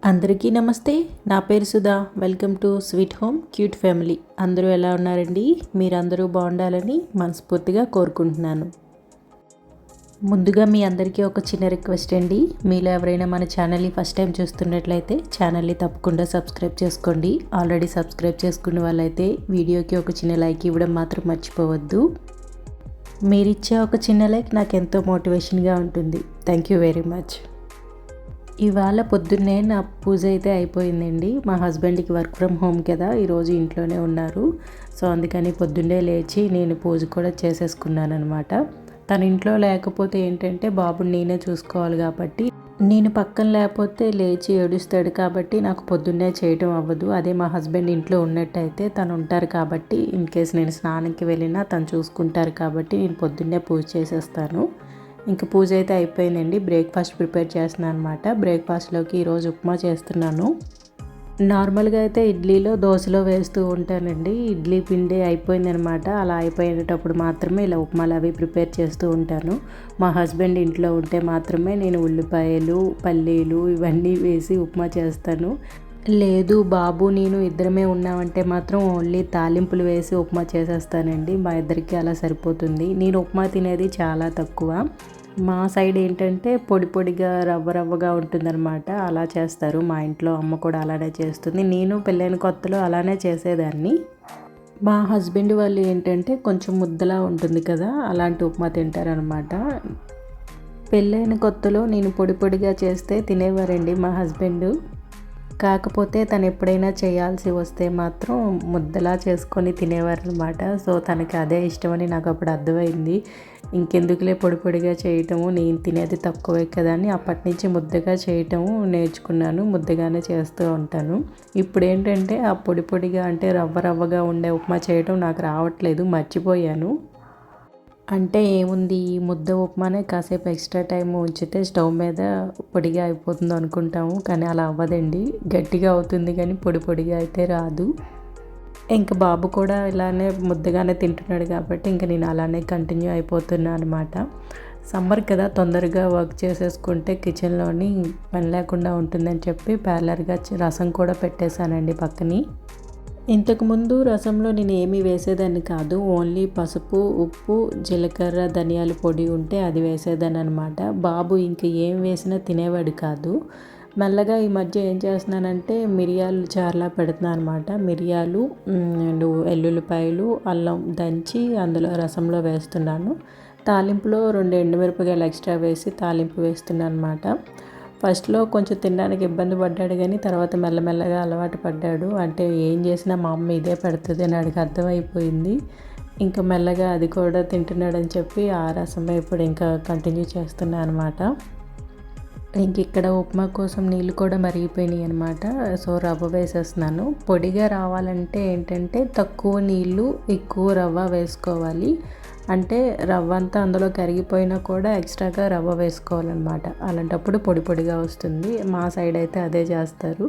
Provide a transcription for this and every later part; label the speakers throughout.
Speaker 1: అందరికీ నమస్తే. నా పేరు Sudha. Welcome to sweet home cute family. అందరూ ఎలా ఉన్నారండి? మీరందరూ బాగుండాలని మనస్ఫూర్తిగా కోరుకుంటున్నాను. ముందుగా మీ అందరికీ ఒక చిన్న రిక్వెస్ట్ అండి. మీలో ఎవరైనా మన ఛానల్ని ఫస్ట్ టైం చూస్తున్నట్లయితే ఛానల్ని తప్పకుండా సబ్స్క్రైబ్ చేసుకోండి. ఆల్రెడీ సబ్స్క్రైబ్ చేసుకున్న వాళ్ళైతే వీడియోకి ఒక చిన్న లైక్ ఇవ్వడం మాత్రం మర్చిపోవద్దు. మీరిచ్చే ఒక చిన్న లైక్ నాకు ఎంతో మోటివేషన్గా ఉంటుంది. Thank you very much. ఇవాళ పొద్దున్నే నా పూజ అయితే అయిపోయిందండి. మా హస్బెండ్కి వర్క్ ఫ్రమ్ హోమ్ కదా, ఈరోజు ఇంట్లోనే ఉన్నారు. సో అందుకని పొద్దున్నే లేచి నేను పూజ కూడా చేసేసుకున్నాను అనమాట. తన ఇంట్లో లేకపోతే ఏంటంటే బాబుని నేనే చూసుకోవాలి కాబట్టి, నేను పక్కన లేకపోతే లేచి ఏడుస్తాడు కాబట్టి నాకు పొద్దున్నే చేయటం అవ్వదు. అదే మా హస్బెండ్ ఇంట్లో ఉన్నట్టయితే తను ఉంటారు కాబట్టి, ఇన్ కేస్ నేను స్నానంకి వెళ్ళినా తను చూసుకుంటారు కాబట్టి నేను పొద్దున్నే పూజ చేసేస్తాను. ఇంకా పూజ అయితే అయిపోయిందండి. బ్రేక్ఫాస్ట్ ప్రిపేర్ చేస్తున్నాను అనమాట. బ్రేక్ఫాస్ట్లోకి ఈరోజు ఉప్మా చేస్తున్నాను. నార్మల్గా అయితే ఇడ్లీలో దోశలో వేస్తూ ఉంటానండి. ఇడ్లీ పిండి అయిపోయిందనమాట. అలా అయిపోయేటప్పుడు మాత్రమే ఇలా ఉప్మాలు అవి ప్రిపేర్ చేస్తూ ఉంటాను. మా హస్బెండ్ ఇంట్లో ఉంటే మాత్రమే నేను ఉల్లిపాయలు, పల్లీలు ఇవన్నీ వేసి ఉప్మా చేస్తాను. లేదు బాబు నేను ఇద్దరమే ఉన్నామంటే మాత్రం ఓన్లీ తాలింపులు వేసి ఉప్మా చేసేస్తానండి. మా ఇద్దరికి అలా సరిపోతుంది. నేను ఉప్మా తినేది చాలా తక్కువ. మా సైడ్ ఏంటంటే పొడి పొడిగా రవ్వ రవ్వగా ఉంటుందన్నమాట. అలా చేస్తారు మా ఇంట్లో. అమ్మ కూడా అలానే చేస్తుంది. నేను పెళ్ళైన కొత్తలో అలానే చేసేదాన్ని. మా హస్బెండ్ వాళ్ళు ఏంటంటే కొంచెం ముద్దలా ఉంటుంది కదా, అలాంటి ఉప్మా తింటారనమాట. పెళ్ళైన కొత్తలో నేను పొడి పొడిగా చేస్తే తినేవారండి మా హస్బెండ్. కాకపోతే తను ఎప్పుడైనా చేయాల్సి వస్తే మాత్రం ముద్దలా చేసుకొని తినేవారనమాట. సో తనకి అదే ఇష్టమని నాకు అప్పుడు అర్థమైంది. ఇంకెందుకులే పొడి పొడిగా చేయటము, నేను తినేది తక్కువే కదా అని అప్పటి నుంచి ముద్దగా చేయటము నేర్చుకున్నాను. ముద్దగానే చేస్తూ ఉంటాను. ఇప్పుడు ఏంటంటే ఆ పొడి పొడిగా అంటే రవ్వ రవ్వగా ఉండే ఉప్మా చేయటం నాకు రావట్లేదు, మర్చిపోయాను. అంటే ఏముంది, ఈ ముద్ద ఉప్మానే కాసేపు ఎక్స్ట్రా టైం ఉంచితే స్టవ్ మీద పొడిగా అయిపోతుంది అనుకుంటాము, కానీ అలా అవ్వదండి. గట్టిగా అవుతుంది కానీ పొడి పొడిగా అయితే రాదు. ఇంకా బాబు కూడా ఇలానే ముద్దగానే తింటున్నాడు కాబట్టి ఇంకా నేను అలానే కంటిన్యూ అయిపోతున్నా అనమాట. సమ్మర్ కదా, తొందరగా వర్క్ చేసేసుకుంటే కిచెన్లోని పని లేకుండా ఉంటుందని చెప్పి ప్యారలర్గా రసం కూడా పెట్టేశానండి పక్కని. ఇంతకుముందు రసంలో నేను ఏమీ వేసేదాన్ని కాదు. ఓన్లీ పసుపు, ఉప్పు, జీలకర్ర, ధనియాల పొడి ఉంటే అది వేసేదాన్ని అనమాట. బాబు ఇంక ఏం వేసినా తినేవాడు కాదు. మెల్లగా ఈ మధ్య ఏం చేస్తున్నానంటే మిరియాలు చారులా పెడుతున్నాను అనమాట. మిరియాలు, ఎల్లుల్లిపాయలు, అల్లం దంచి అందులో రసంలో వేస్తున్నాను. తాలింపులో 2 ఎండుమిరపకాయలు ఎక్స్ట్రా వేసి తాలింపు వేస్తున్నాను అనమాట. ఫస్ట్లో కొంచెం తినడానికి ఇబ్బంది పడ్డాడు కానీ తర్వాత మెల్లమెల్లగా అలవాటు పడ్డాడు. అంటే ఏం చేసినా మా అమ్మ ఇదే పెడుతుంది అని వాడికి అర్థమైపోయింది. ఇంకా మెల్లగా అది కూడా తింటున్నాడని చెప్పి ఆ రసమే ఇప్పుడు ఇంకా కంటిన్యూ చేస్తున్నాను అనమాట. ఇంక ఇక్కడ ఉప్మా కోసం నీళ్ళు కూడా మరిగిపోయినాయి అనమాట. సో రవ్వ వేసేస్తున్నాను. పొడిగా రావాలంటే ఏంటంటే తక్కువ నీళ్ళు ఎక్కువ రవ్వ వేసుకోవాలి. అంటే రవ్వ అంతా అందులో కరిగిపోయినా కూడా ఎక్స్ట్రాగా రవ్వ వేసుకోవాలన్నమాట. అలాంటప్పుడు పొడి పొడిగా వస్తుంది. మా సైడ్ అయితే అదే చేస్తారు.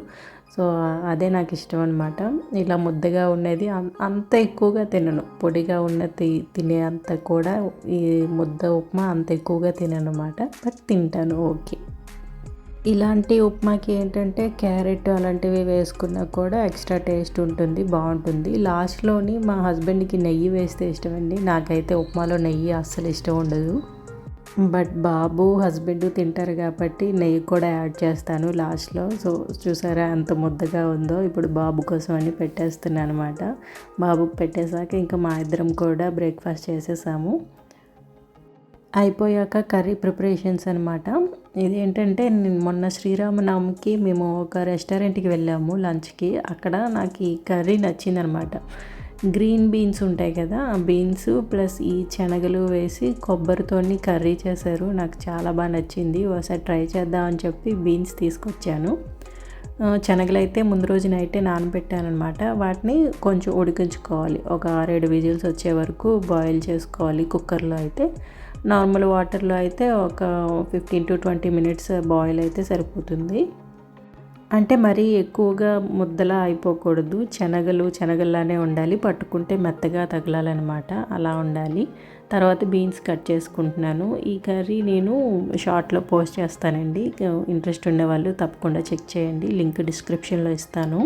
Speaker 1: సో అదే నాకు ఇష్టం అనమాట. ఇలా ముద్దగా ఉండేది అంత ఎక్కువగా తినను. పొడిగా ఉన్న తినే అంత కూడా ఈ ముద్ద ఉప్మా అంత ఎక్కువగా తినను అనమాట. బట్ తింటాను, ఓకే. ఇలాంటి ఉప్మాకి ఏంటంటే క్యారెట్ అలాంటివి వేసుకున్నా కూడా ఎక్స్ట్రా టేస్ట్ ఉంటుంది, బాగుంటుంది. లాస్ట్లోని మా హస్బెండ్కి నెయ్యి వేస్తే ఇష్టమండి. నాకైతే ఉప్మాలో నెయ్యి అస్సలు ఇష్టం ఉండదు. బట్ బాబు హస్బెండ్ తింటారు కాబట్టి నెయ్యి కూడా యాడ్ చేస్తాను లాస్ట్లో. సో చూసారా ఎంత ముద్దగా ఉందో. ఇప్పుడు బాబు కోసం అని పెట్టేస్తున్నాను అనమాట. బాబుకి పెట్టేశాక ఇంకా మా ఇద్దరం కూడా బ్రేక్ఫాస్ట్ చేసేసాము. అయిపోయాక కర్రీ ప్రిపరేషన్స్ అనమాట. ఇదేంటంటే మొన్న శ్రీరామనవమికి మేము ఒక రెస్టారెంట్కి వెళ్ళాము లంచ్కి. అక్కడ నాకు ఈ కర్రీ నచ్చిందనమాట. గ్రీన్ బీన్స్ ఉంటాయి కదా, ఆ బీన్స్ ప్లస్ ఈ శనగలు వేసి కొబ్బరితోని కర్రీ చేశారు. నాకు చాలా బాగా నచ్చింది. ఒకసారి ట్రై చేద్దామని చెప్పి బీన్స్ తీసుకొచ్చాను. శనగలు అయితే ముందు రోజు నైటే నానబెట్టాను అనమాట. వాటిని కొంచెం ఉడికించుకోవాలి. ఒక 6-7 విజిల్స్ వచ్చే వరకు బాయిల్ చేసుకోవాలి. కుక్కర్లో అయితే, నార్మల్ వాటర్లో అయితే ఒక 15-20 మినిట్స్ బాయిల్ అయితే సరిపోతుంది. అంటే మరీ ఎక్కువగా ముద్దలా అయిపోకూడదు. శనగల్లానే ఉండాలి. పట్టుకుంటే మెత్తగా తగలాలన్నమాట. అలా ఉండాలి. తర్వాత బీన్స్ కట్ చేసుకుంటున్నాను. ఈ కర్రీ నేను షార్ట్లో పోస్ట్ చేస్తానండి. ఇంట్రెస్ట్ ఉండేవాళ్ళు తప్పకుండా చెక్ చేయండి. లింక్ డిస్క్రిప్షన్లో ఇస్తాను.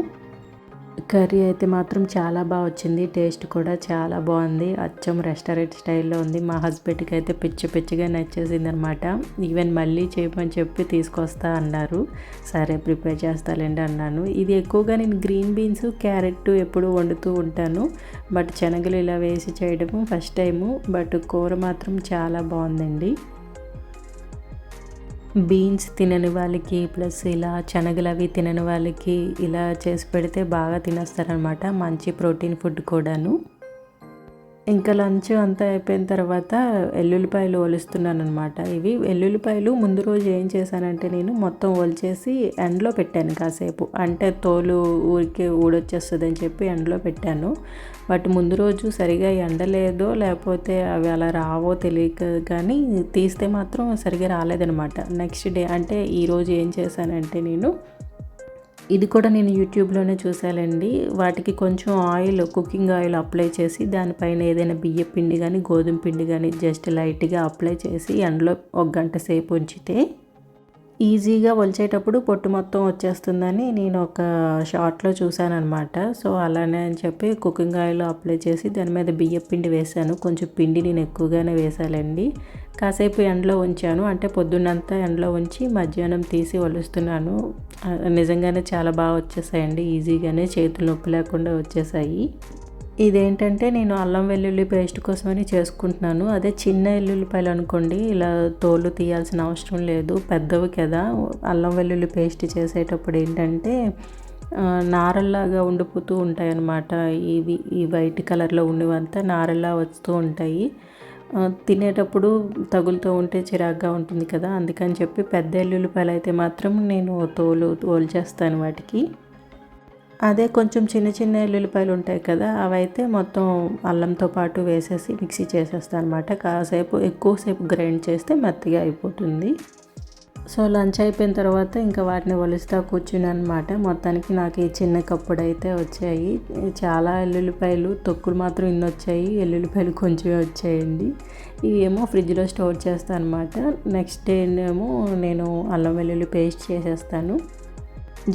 Speaker 1: కర్రీ అయితే మాత్రం చాలా బాగా వచ్చింది. టేస్ట్ కూడా చాలా బాగుంది. అచ్చం రెస్టారెంట్ స్టైల్లో ఉంది. మా హస్బెండ్కి అయితే పిచ్చిగా నచ్చేసింది అనమాట. ఈవెన్ మళ్ళీ చేయమని చెప్పి తీసుకొస్తా అన్నారు. సరే ప్రిపేర్ చేస్తాలేండి అన్నాను. ఇది ఎక్కువగా నేను గ్రీన్ బీన్స్ క్యారెట్ ఎప్పుడు వండుతూ ఉంటాను. బట్ శనగలు ఇలా వేసి చేయడము ఫస్ట్ టైము. బట్ కూర మాత్రం చాలా బాగుందండి. బీన్స్ తినని వాళ్ళకి ప్లస్ ఇలా శనగలు అవి తినని వాళ్ళకి ఇలా చేసి పెడితే బాగా తినేస్తారనమాట. మంచి ప్రోటీన్ ఫుడ్ కూడాను. ఇంకా లంచ్ అంతా అయిపోయిన తర్వాత ఎల్లుల్లిపాయలు ఒలుస్తున్నాను అనమాట. ఇవి ఎల్లుల్లిపాయలు ముందు రోజు ఏం చేశానంటే నేను మొత్తం ఒలిచేసి ఎండలో పెట్టాను కాసేపు. అంటే తోలు ఊరికే ఊడొచ్చేస్తుందని చెప్పి ఎండలో పెట్టాను. బట్ ముందు రోజు సరిగా ఎండలేదో లేకపోతే అవి అలా రావో తెలియక కానీ తీస్తే మాత్రం సరిగా రాలేదనమాట. నెక్స్ట్ డే అంటే ఈరోజు ఏం చేశానంటే నేను ఇది కూడా నేను యూట్యూబ్లోనే చూసానండి. వాటికి కొంచెం ఆయిల్, కుకింగ్ ఆయిల్ అప్లై చేసి దానిపైన ఏదైనా బియ్య పిండి కానీ గోధుమ పిండి కానీ జస్ట్ లైట్గా అప్లై చేసి ఎండలో 1 గంట సేపు ఉంచితే ఈజీగా ఒలిచేటప్పుడు పొట్టు మొత్తం వచ్చేస్తుందని నేను ఒక షార్ట్లో చూశానమాట. సో అలానే అని చెప్పి కుకింగ్ ఆయిల్ అప్లై చేసి దాని మీద బియ్య పిండి వేశాను. కొంచెం పిండి నేను ఎక్కువగానే వేసాలండి. కాసేపు ఎండలో ఉంచాను. అంటే పొద్దున్నంతా ఎండలో ఉంచి మధ్యాహ్నం తీసి ఒలుస్తున్నాను. నిజంగానే చాలా బాగా వచ్చేసాయండి. ఈజీగానే చేతులు నొప్పి లేకుండా వచ్చేసాయి. ఇదేంటంటే నేను అల్లం వెల్లుల్లి పేస్ట్ కోసమని చేసుకుంటున్నాను. అదే చిన్న ఎల్లుల్లిపాయలు అనుకోండి ఇలా తోలు తీయాల్సిన అవసరం లేదు. పెద్దవి కదా. అల్లం వెల్లుల్లి పేస్ట్ చేసేటప్పుడు ఏంటంటే నారల్లాగా ఉండిపోతూ ఉంటాయి అన్నమాట. ఈ వైట్ కలర్లో ఉన్నవంతా నారల్లా వస్తూ ఉంటాయి. తినేటప్పుడు తగులుతూ ఉంటే చిరాగ్గా ఉంటుంది కదా. అందుకని చెప్పి పెద్ద ఎల్లుల్లిపాయలు అయితే మాత్రం నేను తోలు చేస్తాను వాటికి. అదే కొంచెం చిన్న చిన్న ఎల్లుల్లిపాయలు ఉంటాయి కదా, అవైతే మొత్తం అల్లంతో పాటు వేసేసి మిక్సీ చేసేస్తాను అనమాట. కాసేపు ఎక్కువసేపు గ్రైండ్ చేస్తే మెత్తగా అయిపోతుంది. సో లంచ్ అయిపోయిన తర్వాత ఇంకా వాటిని ఒలుస్తా కూర్చున్నాను అనమాట. మొత్తానికి నాకు ఈ చిన్న కప్పుడు అయితే వచ్చాయి. చాలా ఎల్లుల్లిపాయలు, తొక్కులు మాత్రం ఇన్ని వచ్చాయి. ఎల్లుల్లిపాయలు కొంచెమే వచ్చాయండి. ఇవి ఏమో ఫ్రిడ్జ్లో స్టోర్ చేస్తాను అనమాట. నెక్స్ట్ డే ఏమో నేను అల్లం వెల్లుల్లి పేస్ట్ చేసేస్తాను.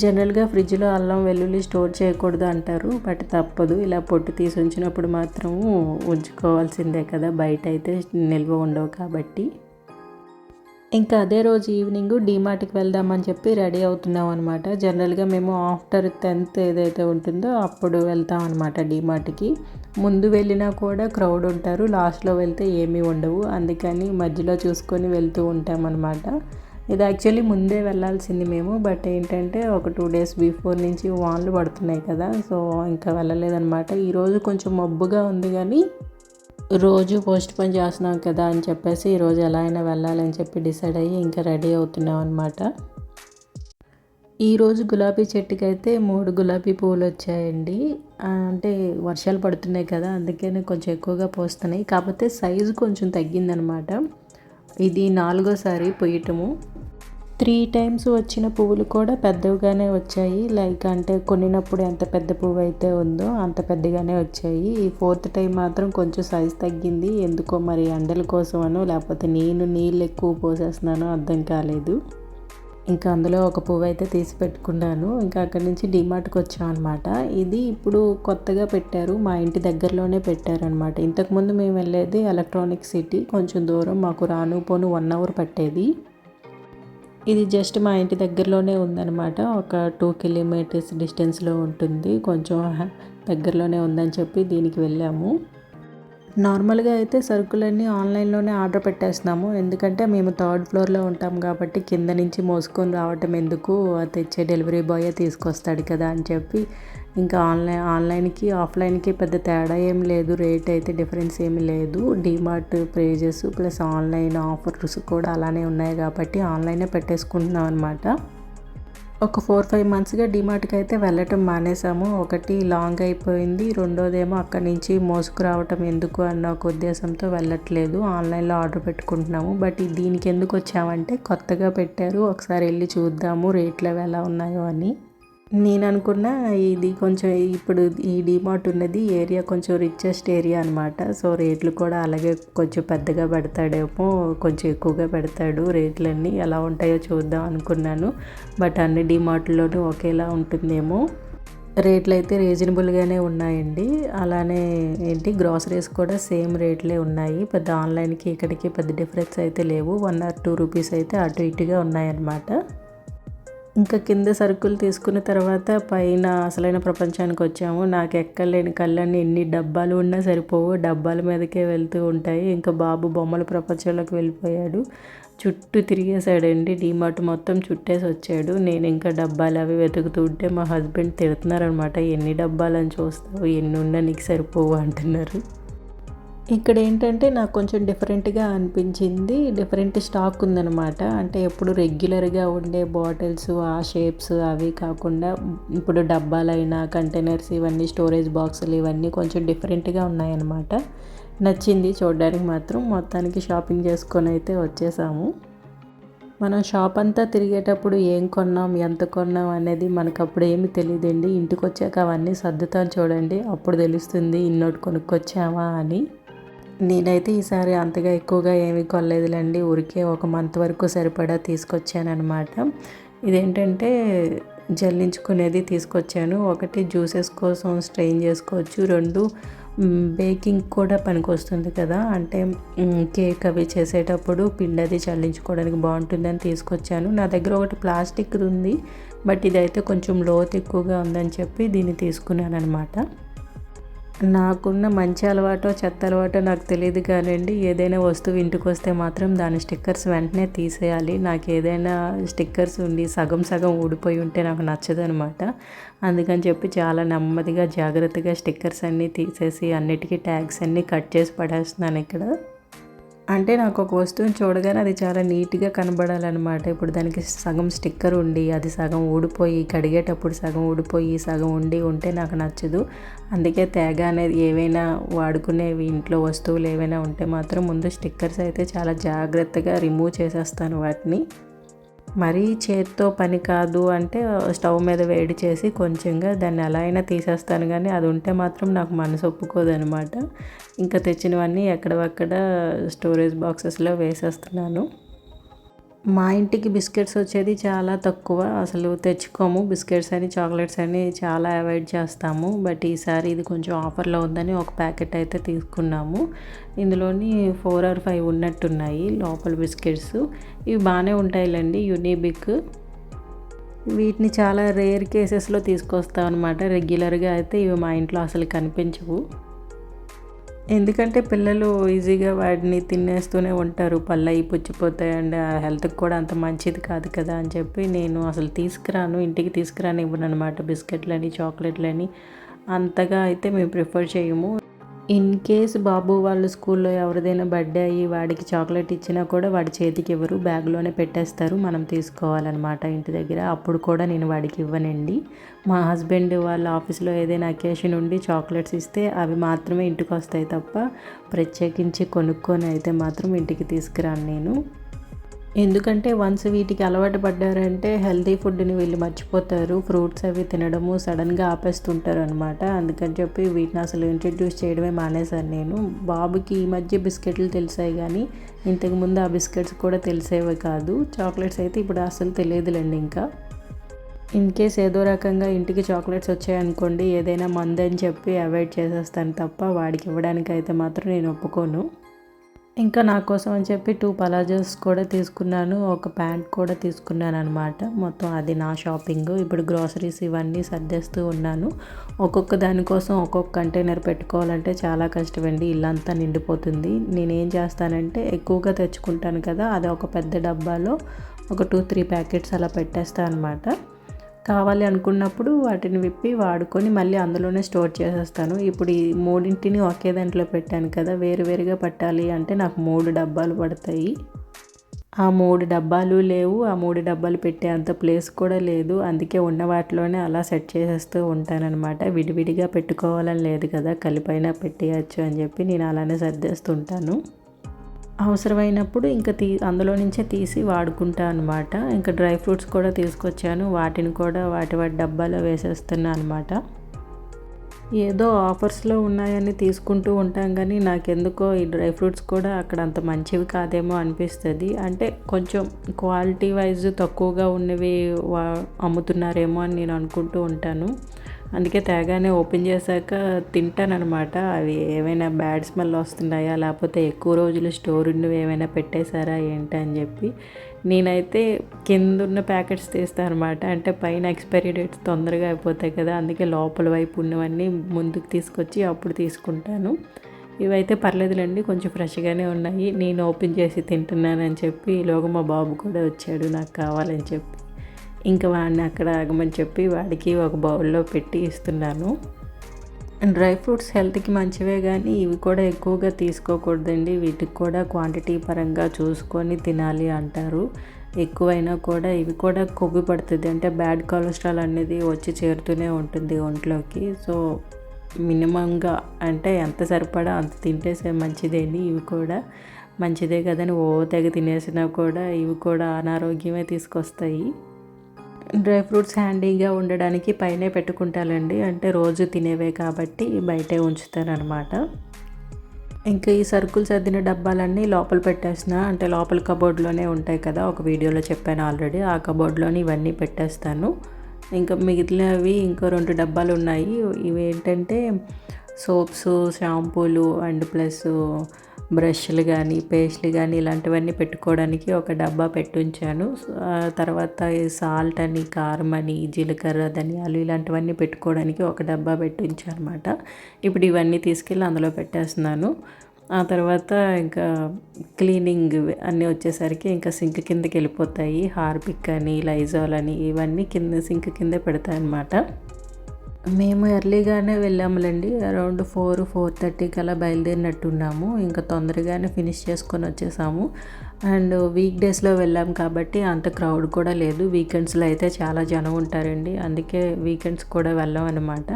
Speaker 1: జనరల్గా ఫ్రిడ్జ్లో అల్లం వెల్లుల్లి స్టోర్ చేయకూడదు అంటారు. బట్ తప్పదు. ఇలా పొట్టు తీసి ఉంచినప్పుడు మాత్రము ఉంచుకోవాల్సిందే కదా. బయట అయితే నిల్వ ఉండవు కాబట్టి. ఇంకా అదే రోజు ఈవినింగ్ డీమార్ట్కి వెళ్దామని చెప్పి రెడీ అవుతున్నాం అనమాట. జనరల్గా మేము ఆఫ్టర్ 10th ఏదైతే ఉంటుందో అప్పుడు వెళ్తాం అనమాట డీమార్ట్కి. ముందు వెళ్ళినా కూడా క్రౌడ్ ఉంటారు, లాస్ట్లో వెళ్తే ఏమీ ఉండవు. అందుకని మధ్యలో చూసుకొని వెళ్తూ ఉంటామన్నమాట. ఇది యాక్చువల్లీ ముందే వెళ్ళాల్సింది మేము. బట్ ఏంటంటే ఒక 2 days బిఫోర్ నుంచి వానలు పడుతున్నాయి కదా. సో ఇంకా వెళ్ళలేదన్నమాట. ఈరోజు కొంచెం మబ్బుగా ఉంది కానీ రోజు పోస్ట్ పోన్ చేస్తున్నాం కదా అని చెప్పేసి ఈరోజు ఎలా అయినా వెళ్ళాలని చెప్పి డిసైడ్ అయ్యి ఇంకా రెడీ అవుతున్నాం అనమాట. ఈరోజు గులాబీ చెట్టుకి అయితే 3 గులాబీ పువ్వులు వచ్చాయండి. అంటే వర్షాలు పడుతున్నాయి కదా, అందుకని కొంచెం ఎక్కువగా పోస్తున్నాయి. కాకపోతే సైజు కొంచెం తగ్గిందనమాట. ఇది 4వసారి పొయ్యటము. 3 times వచ్చిన పువ్వులు కూడా పెద్దవిగానే వచ్చాయి. లైక్ అంటే కొనినప్పుడు ఎంత పెద్ద పువ్వు అయితే ఉందో అంత పెద్దగానే వచ్చాయి. ఈ 4th time మాత్రం కొంచెం సైజు తగ్గింది. ఎందుకో మరి ఎండల కోసమనో లేకపోతే నేను నీళ్ళు ఎక్కువ పోసేస్తున్నానో అర్థం కాలేదు. ఇంకా అందులో ఒక పువ్వు అయితే తీసి పెట్టుకున్నాను. ఇంకా అక్కడి నుంచి డీమార్ట్కి వచ్చాం అనమాట. ఇది ఇప్పుడు కొత్తగా పెట్టారు, మా ఇంటి దగ్గరలోనే పెట్టారనమాట. ఇంతకుముందు మేము వెళ్ళేది ఎలక్ట్రానిక్ సిటీ, కొంచెం దూరం, మాకు రాను పోను 1 hour పట్టేది. ఇది జస్ట్ మా ఇంటి దగ్గరలోనే ఉందన్నమాట. ఒక 2 kilometers డిస్టెన్స్లో ఉంటుంది. కొంచెం దగ్గరలోనే ఉందని చెప్పి దీనికి వెళ్ళాము. నార్మల్గా అయితే సరుకులన్నీ ఆన్లైన్లోనే ఆర్డర్ పెట్టేస్తున్నాము. ఎందుకంటే మేము 3rd floorలో ఉంటాం కాబట్టి కింద నుంచి మోసుకొని రావటం ఎందుకు, తెచ్చే డెలివరీ బాయే తీసుకొస్తాడు కదా అని చెప్పి ఇంకా ఆన్లైన్కి ఆఫ్లైన్కి పెద్ద తేడా ఏం లేదు. రేట్ అయితే డిఫరెన్స్ ఏమి లేదు. DMart prices plus online offers కూడా అలానే ఉన్నాయి కాబట్టి ఆన్లైనే పెట్టేసుకుంటున్నాం అనమాట. ఒక 4-5 monthsగా డీమార్ట్కి అయితే వెళ్ళటం మానేసాము. ఒకటి లాంగ్ అయిపోయింది, రెండోదేమో అక్కడి నుంచి మోసుకురావటం ఎందుకు అన్న ఒక ఉద్దేశంతో వెళ్ళట్లేదు. ఆన్లైన్లో ఆర్డర్ పెట్టుకుంటున్నాము. బట్ దీనికి ఎందుకు వచ్చామంటే కొత్తగా పెట్టారు, ఒకసారి వెళ్ళి చూద్దాము రేట్లు ఎలా ఉన్నాయో అని. నేను అనుకున్న ఇది కొంచెం ఇప్పుడు ఈ డీమార్ట్ ఉన్నది ఏరియా కొంచెం రిచెస్ట్ ఏరియా అనమాట. సో రేట్లు కూడా అలాగే కొంచెం పెద్దగా పెడతాడేమో, కొంచెం ఎక్కువగా పెడతాడు. రేట్లన్నీ ఎలా ఉంటాయో చూద్దాం అనుకున్నాను. బట్ అన్ని డీమార్ట్లోనూ ఒకేలా ఉంటుందేమో. రేట్లు అయితే రీజనబుల్గానే ఉన్నాయండి. అలానే గ్రాసరీస్ కూడా సేమ్ రేట్లే ఉన్నాయి. పెద్ద ఆన్లైన్కి ఇక్కడికి పెద్ద డిఫరెన్స్ అయితే లేవు. 1 or 2 రూపీస్ అయితే అటు ఇటుగా ఉన్నాయన్నమాట. ఇంకా కింద సరుకులు తీసుకున్న తర్వాత పైన అసలైన ప్రపంచానికి వచ్చాము. నాకు ఎక్కలేని కళ్ళన్నీ ఎన్ని డబ్బాలు ఉన్నా సరిపోవు, డబ్బాల మీదకే వెళ్తూ ఉంటాయి. ఇంకా బాబు బొమ్మల ప్రపంచంలోకి వెళ్ళిపోయాడు. చుట్టూ తిరిగేసాడండి, డీమార్ట్ మొత్తం చుట్టేసి వచ్చాడు. నేను ఇంకా డబ్బాలు అవి వెతుకుతూ ఉంటే మా హస్బెండ్ తిడుతున్నారనమాట, ఎన్ని డబ్బాలని చూస్తావు, ఎన్ని ఉన్నా నీకు సరిపోవు అంటున్నారు. ఇక్కడ ఏంటంటే నాకు కొంచెం డిఫరెంట్గా అనిపించింది. డిఫరెంట్ స్టాక్ ఉందన్నమాట. అంటే ఎప్పుడు రెగ్యులర్గా ఉండే బాటిల్స్ ఆ షేప్స్ అవి కాకుండా ఇప్పుడు డబ్బాలైనా కంటైనర్స్ ఇవన్నీ స్టోరేజ్ బాక్సులు ఇవన్నీ కొంచెం డిఫరెంట్గా ఉన్నాయన్నమాట. నచ్చింది చూడడానికి మాత్రం. మొత్తానికి షాపింగ్ చేసుకొని అయితే వచ్చేసాము. మనం షాప్ అంతా తిరిగేటప్పుడు ఏం కొన్నాం ఎంత కొన్నాం అనేది మనకు అప్పుడు ఏమి తెలియదండి. ఇంటికి వచ్చాక అవన్నీ సర్దుతాను చూడండి, అప్పుడు తెలుస్తుంది ఇన్నోటి కొనుక్కొచ్చామా అని. నేనైతే ఈసారి అంతగా ఎక్కువగా ఏమీ కొనలేదులేండి, ఊరికే 1 మంత్ వరకు సరిపడా తీసుకొచ్చానమాట. ఇదేంటంటే జల్లించుకునేది తీసుకొచ్చాను. ఒకటి జ్యూసెస్ కోసం స్ట్రెయిన్ చేసుకోవచ్చు, 2 బేకింగ్ కూడా పనికొస్తుంది కదా, అంటే కేక్ అవి చేసేటప్పుడు పిండి అది చల్లించుకోవడానికి బాగుంటుందని తీసుకొచ్చాను. నా దగ్గర ఒకటి ప్లాస్టిక్ ఉంది, బట్ ఇదైతే కొంచెం లోతు ఎక్కువగా ఉందని చెప్పి దీన్ని తీసుకున్నాను అనమాట. నాకున్న మంచి అలవాటో చెత్త అలవాటో నాకు తెలియదు కానండి, ఏదైనా వస్తువు ఇంటికి వస్తే మాత్రం దాని స్టిక్కర్స్ వెంటనే తీసేయాలి. నాకు ఏదైనా స్టిక్కర్స్ ఉండి సగం సగం ఊడిపోయి ఉంటే నాకు నచ్చదనమాట. అందుకని చెప్పి చాలా నెమ్మదిగా జాగ్రత్తగా స్టిక్కర్స్ అన్నీ తీసేసి అన్నిటికీ ట్యాగ్స్ అన్నీ కట్ చేసి పడేస్తున్నాను ఇక్కడ. అంటే నాకు ఒక వస్తువుని చూడగానే అది చాలా నీట్గా కనబడాలన్నమాట. ఇప్పుడు దానికి సగం స్టిక్కర్ ఉండి అది సగం ఊడిపోయి కడిగేటప్పుడు సగం ఊడిపోయి సగం ఉండి ఉంటే నాకు నచ్చదు. అందుకే తేగ అనేది ఏవైనా వాడుకునేవి ఇంట్లో వస్తువులు ఏవైనా ఉంటే మాత్రం ముందు స్టిక్కర్స్ అయితే చాలా జాగ్రత్తగా రిమూవ్ చేసేస్తాను వాటిని. మరీ చేత్తో పని కాదు అంటే స్టవ్ మీద వేడి చేసి కొంచెంగా దాన్ని ఎలా అయినా తీసేస్తాను, కానీ అది ఉంటే మాత్రం నాకు మనసు ఒప్పుకోదనమాట. ఇంకా తెచ్చినవన్నీ ఎక్కడవక్కడ స్టోరేజ్ బాక్సెస్లో వేసేస్తున్నాను. మా ఇంటికి బిస్కెట్స్ వచ్చేది చాలా తక్కువ, అసలు తెచ్చుకోము. బిస్కెట్స్ అని చాక్లెట్స్ అని చాలా అవాయిడ్ చేస్తాము. బట్ ఈసారి ఇది కొంచెం ఆఫర్లో ఉందని ఒక ప్యాకెట్ అయితే తీసుకున్నాము. ఇందులోని 4 or 5 ఉన్నట్టున్నాయి లోపల బిస్కెట్స్. ఇవి బాగానే ఉంటాయిలేండి, యూనిబిక్. వీటిని చాలా రేర్ కేసెస్లో తీసుకొస్తాం అనమాట. రెగ్యులర్గా అయితే ఇవి మా ఇంట్లో అసలు కనిపించవు. ఎందుకంటే పిల్లలు ఈజీగా వాటిని తినేస్తూనే ఉంటారు, పళ్ళయి పుచ్చిపోతాయి అండ్ హెల్త్కి కూడా అంత మంచిది కాదు కదా అని చెప్పి నేను అసలు తీసుకురాను, ఇంటికి తీసుకురాని ఇవ్వను అనమాట. బిస్కెట్లని చాక్లెట్లని అంతగా అయితే మేము ప్రిఫర్ చేయము. ఇన్ కేస్ బాబు వాళ్ళు స్కూల్లో ఎవరిదైనా బర్త్డే అయ్యి వాడికి చాక్లెట్ ఇచ్చినా కూడా వాడి చేతికి ఇవ్వరు, బ్యాగ్లోనే పెట్టేస్తారు, మనం తీసుకోవాలన్నమాట ఇంటి దగ్గర. అప్పుడు కూడా నేను వాడికి ఇవ్వనండి. మా హస్బెండ్ వాళ్ళ ఆఫీస్లో ఏదైనా అకేషన్ ఉండి చాక్లెట్స్ ఇస్తే అవి మాత్రమే ఇంటికి వస్తాయి తప్ప ప్రత్యేకించి కొనుక్కొని అయితే మాత్రం ఇంటికి తీసుకురాను నేను. ఎందుకంటే వన్స్ వీటికి అలవాటు పడ్డారంటే హెల్తీ ఫుడ్ని వీళ్ళు మర్చిపోతారు. ఫ్రూట్స్ అవి తినడము సడన్గా ఆపేస్తుంటారు అనమాట. అందుకని చెప్పి వీటిని అసలు ఇంట్రడ్యూస్ చేయడమే మానేశాను నేను. బాబుకి ఈ మధ్య బిస్కెట్లు తెలిసాయి కానీ ఇంతకుముందు ఆ బిస్కెట్స్ కూడా తెలిసేవి కాదు. చాక్లెట్స్ అయితే ఇప్పుడు అసలు తెలియదులేండి. ఇంకా ఇన్ కేస్ ఏదో రకంగా ఇంటికి చాక్లెట్స్ వచ్చాయనుకోండి, ఏదైనా మందని చెప్పి అవాయిడ్ చేసేస్తాను తప్ప వాడికి ఇవ్వడానికి అయితే మాత్రం నేను ఒప్పుకోను. ఇంకా నా కోసం అని చెప్పి 2 పలాజోస్ కూడా తీసుకున్నాను, ఒక ప్యాంట్ కూడా తీసుకున్నాను అనమాట. మొత్తం అది నా షాపింగ్. ఇప్పుడు గ్రాసరీస్ ఇవన్నీ సర్దేస్తూ ఉన్నాను. ఒక్కొక్క దానికోసం ఒక్కొక్క కంటైనర్ పెట్టుకోవాలంటే చాలా కష్టమండి, ఇల్లంతా నిండిపోతుంది. నేనేం చేస్తానంటే ఎక్కువగా తెచ్చుకుంటాను కదా, అది ఒక పెద్ద డబ్బాలో ఒక 2-3 ప్యాకెట్స్ అలా పెట్టేస్తాను అనమాట. కావాలి అనుకున్నప్పుడు వాటిని విప్పి వాడుకొని మళ్ళీ అందులోనే స్టోర్ చేసేస్తాను. ఇప్పుడు ఈ 3 ఒకే దాంట్లో పెట్టాను కదా, వేరువేరుగా పట్టాలి అంటే నాకు 3 డబ్బాలు పడతాయి. ఆ 3 డబ్బాలు లేవు, ఆ 3 డబ్బాలు పెట్టే అంత ప్లేస్ కూడా లేదు. అందుకే ఉన్న వాటిలోనే అలా సెట్ చేసేస్తూ ఉంటానన్నమాట. విడివిడిగా పెట్టుకోవాలని లేదు కదా, కలిపైనా పెట్టేయచ్చు అని చెప్పి నేను అలానే సర్దేస్తుంటాను. అవసరమైనప్పుడు ఇంకా అందులో నుంచే తీసి వాడుకుంటా అనమాట. ఇంకా డ్రై ఫ్రూట్స్ కూడా తీసుకొచ్చాను, వాటిని కూడా వాటి డబ్బాలో వేసేస్తున్నా అనమాట. ఏదో ఆఫర్స్లో ఉన్నాయని తీసుకుంటూ ఉంటాం కానీ నాకెందుకో ఈ డ్రై ఫ్రూట్స్ కూడా అక్కడ అంత మంచివి కాదేమో అనిపిస్తుంది. అంటే కొంచెం క్వాలిటీ వైజ్ తక్కువగా ఉన్నవి అమ్ముతున్నారేమో అని నేను అనుకుంటూ ఉంటాను. అందుకే తేగానే ఓపెన్ చేశాక తింటానమాట. అవి ఏమైనా బ్యాడ్ స్మెల్ వస్తున్నాయా, లేకపోతే ఎక్కువ రోజులు స్టోర్ ఉన్నవి ఏమైనా పెట్టేశారా ఏంటి అని చెప్పి నేనైతే కింద ఉన్న ప్యాకెట్స్ తీస్తాను అనమాట. అంటే పైన ఎక్స్పైరీ డేట్స్ తొందరగా అయిపోతాయి కదా, అందుకే లోపల వైపు ఉన్నవన్నీ ముందుకు తీసుకొచ్చి అప్పుడు తీసుకుంటాను. ఇవైతే పర్లేదులేండి, కొంచెం ఫ్రెష్గానే ఉన్నాయి. నేను ఓపెన్ చేసి తింటున్నానని చెప్పి ఈలోగా మా బాబు కూడా వచ్చాడు నాకు కావాలని చెప్పి. ఇంకా వాడిని అక్కడ ఆగమని చెప్పి వాడికి ఒక బౌల్లో పెట్టి ఇస్తున్నాను. డ్రై ఫ్రూట్స్ హెల్త్కి మంచివే కానీ ఇవి కూడా ఎక్కువగా తీసుకోకూడదండి. వీటికి కూడా క్వాంటిటీ పరంగా చూసుకొని తినాలి అంటారు. ఎక్కువైనా కూడా ఇవి కూడా కొవ్వు పడుతుంది, అంటే బ్యాడ్ కొలెస్ట్రాల్ అనేది వచ్చి చేరుతూనే ఉంటుంది ఒంట్లోకి. సో మినిమంగా అంటే ఎంత సరిపడా అంత తింటేసే మంచిదేండి. ఇవి కూడా మంచిదే కదని తెగ తినేసినా కూడా ఇవి కూడా అనారోగ్యమే తీసుకొస్తాయి. డ్రై ఫ్రూట్స్ హ్యాండీగా ఉండడానికి పైనే పెట్టుకుంటానండి, అంటే రోజు తినేవే కాబట్టి బయటే ఉంచుతానమాట. ఇంకా ఈ సరుకులు సర్దిన డబ్బాలన్నీ లోపల పెట్టేసిన, అంటే లోపల కబోర్డ్లోనే ఉంటాయి కదా, ఒక వీడియోలో చెప్పాను ఆల్రెడీ. ఆ కబోర్డ్లోని ఇవన్నీ పెట్టేస్తాను. ఇంకా మిగిలినవి ఇంకో 2 డబ్బాలు ఉన్నాయి. ఇవి ఏంటంటే సోప్స్, షాంపూలు అండ్ ప్లస్ బ్రష్లు కానీ పేస్ట్లు కానీ ఇలాంటివన్నీ పెట్టుకోవడానికి ఒక డబ్బా పెట్టుంచాను. తర్వాత సాల్ట్ అని, కారం అని, జీలకర్ర, ధనియాలు ఇలాంటివన్నీ పెట్టుకోవడానికి ఒక డబ్బా పెట్టించాను అనమాట. ఇప్పుడు ఇవన్నీ తీసుకెళ్ళి అందులో పెట్టేస్తున్నాను. ఆ తర్వాత ఇంకా క్లీనింగ్ అన్నీ వచ్చేసరికి ఇంకా సింక్ కిందకి వెళ్ళిపోతాయి. హార్పిక్ అని, లైజాల్ అని ఇవన్నీ కింద సింక్ కిందే పెడతాయి అన్నమాట. మేము ఎర్లీగానే వెళ్ళాములేండి, అరౌండ్ 4-4:30కి అలా బయలుదేరినట్టున్నాము. ఇంకా తొందరగానే ఫినిష్ చేసుకొని వచ్చేసాము. అండ్ వీక్ డేస్లో వెళ్ళాం కాబట్టి అంత క్రౌడ్ కూడా లేదు. వీకెండ్స్లో అయితే చాలా జనం ఉంటారండి, అందుకే వీకెండ్స్ కూడా వెళ్ళాం అనమాట.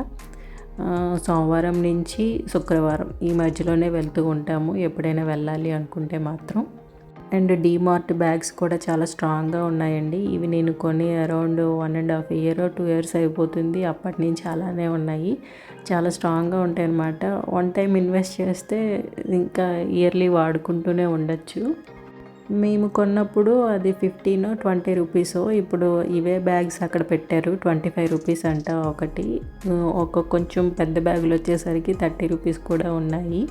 Speaker 1: సోమవారం నుంచి శుక్రవారం ఈ మధ్యలోనే వెళ్తూ ఉంటాము ఎప్పుడైనా వెళ్ళాలి అనుకుంటే మాత్రం. అండ్ డీమార్ట్ బ్యాగ్స్ కూడా చాలా స్ట్రాంగ్గా ఉన్నాయండి. ఇవి నేను కొని అరౌండ్ 1.5 year 2 years అయిపోతుంది. అప్పటి నుంచి అలానే ఉన్నాయి, చాలా స్ట్రాంగ్గా ఉంటాయి అన్నమాట. వన్ టైం ఇన్వెస్ట్ చేస్తే ఇంకా ఇయర్లీ వాడుకుంటూనే ఉండొచ్చు. మేము కొన్నప్పుడు అది 15-20 రూపీస్. ఇప్పుడు ఇవే బ్యాగ్స్ అక్కడ పెట్టారు 25 రూపీస్ అంట ఒకటి. కొంచెం పెద్ద బ్యాగులు వచ్చేసరికి 30 రూపీస్ కూడా ఉన్నాయి.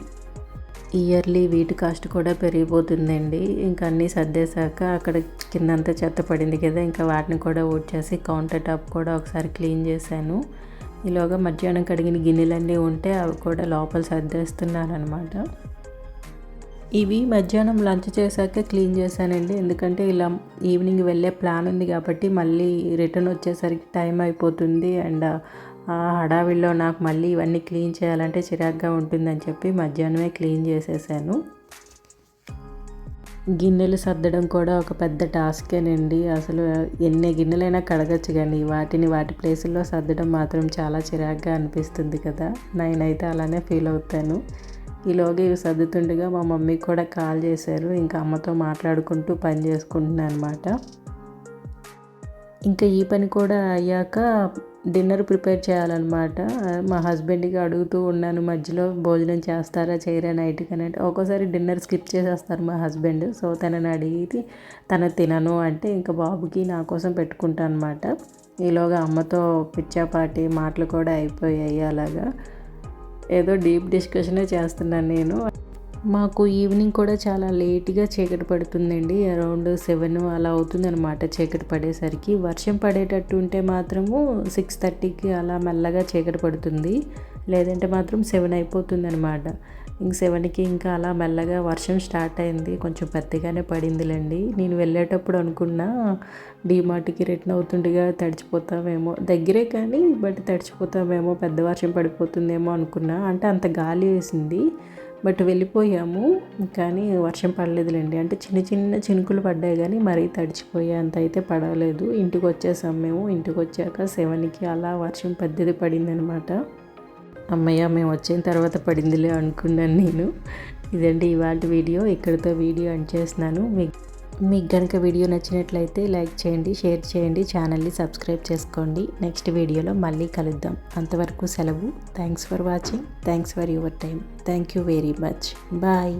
Speaker 1: ఇయర్లీ వీటి కాస్ట్ కూడా పెరిగిపోతుందండి. ఇంకా అన్నీ సర్దేశాక అక్కడ కిందంతా చెత్త పడింది కదా, ఇంకా వాటిని కూడా ఊడ్చేసి కౌంటర్ టాప్ కూడా ఒకసారి క్లీన్ చేశాను. ఈలోగా మధ్యాహ్నం కడిగిన గిన్నెలన్నీ ఉంటే అవి కూడా లోపల సర్దేస్తున్నాను అనమాట. ఇవి మధ్యాహ్నం లంచ్ చేశాక క్లీన్ చేశానండి, ఎందుకంటే ఇలా ఈవినింగ్ వెళ్ళే ప్లాన్ ఉంది కాబట్టి మళ్ళీ రిటర్న్ వచ్చేసరికి టైం అయిపోతుంది. అండ్ ఆ హడావిడిలో నాకు మళ్ళీ ఇవన్నీ క్లీన్ చేయాలంటే చిరాగ్గా ఉంటుందని చెప్పి మధ్యాహ్నమే క్లీన్ చేసేసాను. గిన్నెలు సర్దడం కూడా ఒక పెద్ద టాస్కేనండి. అసలు ఎన్ని గిన్నెలైనా కడగచ్చు కానీ వాటి ప్లేసుల్లో సర్దడం మాత్రం చాలా చిరాగ్గా అనిపిస్తుంది కదా. నేనైతే అలానే ఫీల్ అవుతాను. ఈలోగా ఇవి సర్దుతుండగా మా మమ్మీ కూడా కాల్ చేశారు. ఇంకా అమ్మతో మాట్లాడుకుంటూ పని చేసుకుంటున్నాను అనమాట. ఇంకా ఈ పని కూడా అయ్యాక డిన్నర్ ప్రిపేర్ చేయాలన్నమాట. మా హస్బెండ్కి అడుగుతూ ఉన్నాను మధ్యలో, భోజనం చేస్తారా చేయరా నైట్కి అని. అంటే ఒక్కోసారి డిన్నర్ స్కిప్ చేసేస్తారు మా హస్బెండ్. సో తనని అడిగి తను తినను అంటే ఇంకా బాబుకి నా కోసం పెట్టుకుంటాను అనమాట. ఈలోగా అమ్మతో పిచ్చాపాటి మాటలు కూడా అయిపోయాయి. అలాగా ఏదో డీప్ డిస్కషనే చేస్తున్నాను నేను. మాకు ఈవినింగ్ కూడా చాలా లేట్గా చీకటి పడుతుందండి, అరౌండ్ 7 అలా అవుతుందన్నమాట చీకటి పడేసరికి. వర్షం పడేటట్టు ఉంటే మాత్రము 6:30కి అలా మెల్లగా చీకటి పడుతుంది, లేదంటే మాత్రం 7 అయిపోతుంది అనమాట. ఇంక 7కి ఇంకా అలా మెల్లగా వర్షం స్టార్ట్ అయింది, కొంచెం పెద్దగానే పడిందిలేండి. నేను వెళ్ళేటప్పుడు అనుకున్నా డీమార్ట్కి రిటర్న్ అవుతుండగా తడిచిపోతామేమో, దగ్గరే కానీ బట్ తడిచిపోతామేమో, పెద్ద వర్షం పడిపోతుందేమో అనుకున్నా. అంటే అంత గాలి వేసింది బట్ వెళ్ళిపోయాము, కానీ వర్షం పడలేదులేండి. అంటే చిన్న చిన్న చినుకులు పడ్డాయి కానీ మరీ తడిచిపోయే అంత అయితే పడలేదు. ఇంటికి వచ్చేసాం మేము. ఇంటికి వచ్చాక 7కి అలా వర్షం పెద్దది పడిందనమాట. అమ్మయ్య మేము వచ్చిన తర్వాత పడిందిలే అనుకున్నాను నేను. ఇదండి ఇవాళ వీడియో. ఇక్కడితో వీడియో ఎండ్ చేస్తున్నాను. మీకు కనుక వీడియో నచ్చినట్లయితే లైక్ చేయండి, షేర్ చేయండి, ఛానల్ని సబ్స్క్రైబ్ చేసుకోండి. నెక్స్ట్ వీడియోలో మళ్ళీ కలుద్దాం. అంతవరకు సెలవు. Thanks for watching. Thanks for your time. Thank you very much. Bye.